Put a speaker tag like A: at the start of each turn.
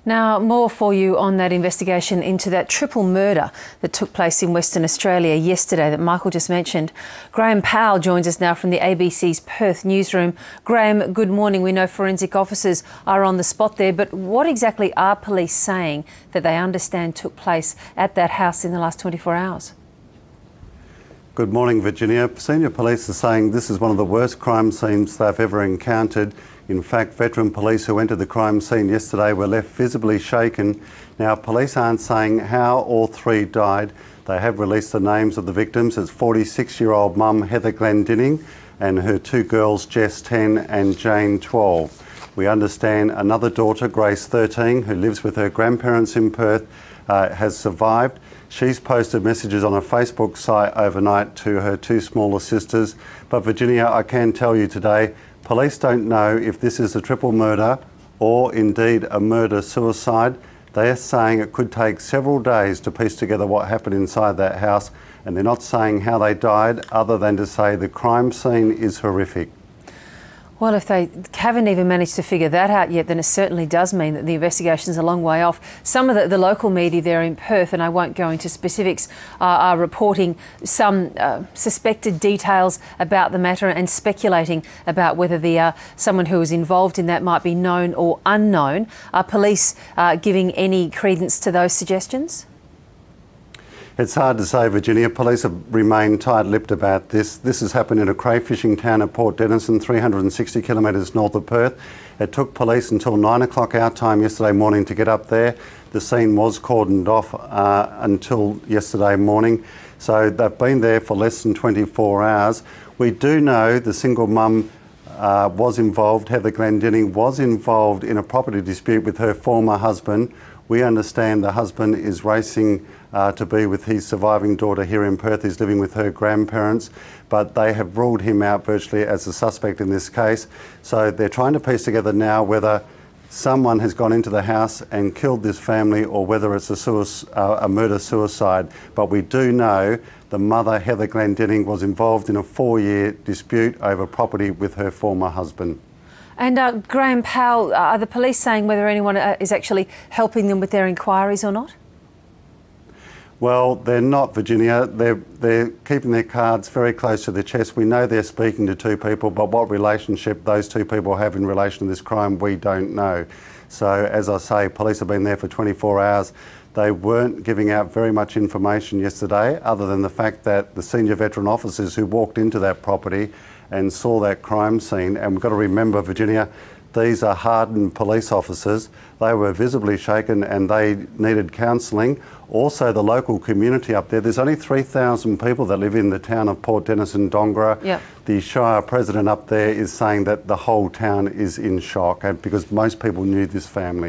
A: Now, more for you on that investigation into that triple murder that took place in Western Australia yesterday that Michael just mentioned. Graeme Powell joins us now from the ABC's Perth newsroom. Graeme, good morning. We know forensic officers are on the spot there, but what exactly are police saying that they understand took place at that house in the last 24 hours?
B: Good morning, Virginia. Senior police are saying this is one of the worst crime scenes they've ever encountered. In fact, veteran police who entered the crime scene yesterday were left visibly shaken. Now, police aren't saying how all three died. They have released the names of the victims. It's 46-year-old mum Heather Glendinning and her two girls, Jess 10 and Jane 12. We understand another daughter, Grace 13, who lives with her grandparents in Perth, has survived. She's posted messages on a Facebook site overnight to her two smaller sisters. But Virginia, I can tell you today, police don't know if this is a triple murder or indeed a murder-suicide. They are saying it could take several days to piece together what happened inside that house, and they're not saying how they died other than to say the crime scene is horrific.
A: Well, if they haven't even managed to figure that out yet, then it certainly does mean that the investigation's a long way off. Some of the local media there in Perth, and I won't go into specifics, are reporting some suspected details about the matter and speculating about whether someone who was involved in that might be known or unknown. Are police giving any credence to those suggestions?
B: It's hard to say, Virginia. Police have remained tight-lipped about this. This has happened in a crayfishing town of Port Denison, 360 kilometres north of Perth. It took police until 9 o'clock our time yesterday morning to get up there. The scene was cordoned off until yesterday morning. So they've been there for less than 24 hours. We do know the single mum was involved, Heather Glendinning, was involved in a property dispute with her former husband. We understand the husband is racing to be with his surviving daughter here in Perth. He's living with her grandparents, but they have ruled him out virtually as a suspect in this case. So they're trying to piece together now whether someone has gone into the house and killed this family or whether it's a murder-suicide. But we do know the mother, Heather Glendinning, was involved in a 4-year dispute over property with her former husband.
A: And Graeme Powell, are the police saying whether anyone is actually helping them with their inquiries or not?
B: Well, they're not, Virginia. They're keeping their cards very close to their chest. We know they're speaking to two people, but what relationship those two people have in relation to this crime, we don't know. So, as I say, police have been there for 24 hours. They weren't giving out very much information yesterday, other than the fact that the senior veteran officers who walked into that property and saw that crime scene, and we've got to remember, Virginia, these are hardened police officers. They were visibly shaken and they needed counselling. Also, the local community up there, there's only 3,000 people that live in the town of Port Denison, Dongra.
A: Yep.
B: The Shire president up there is saying that the whole town is in shock because most people knew this family.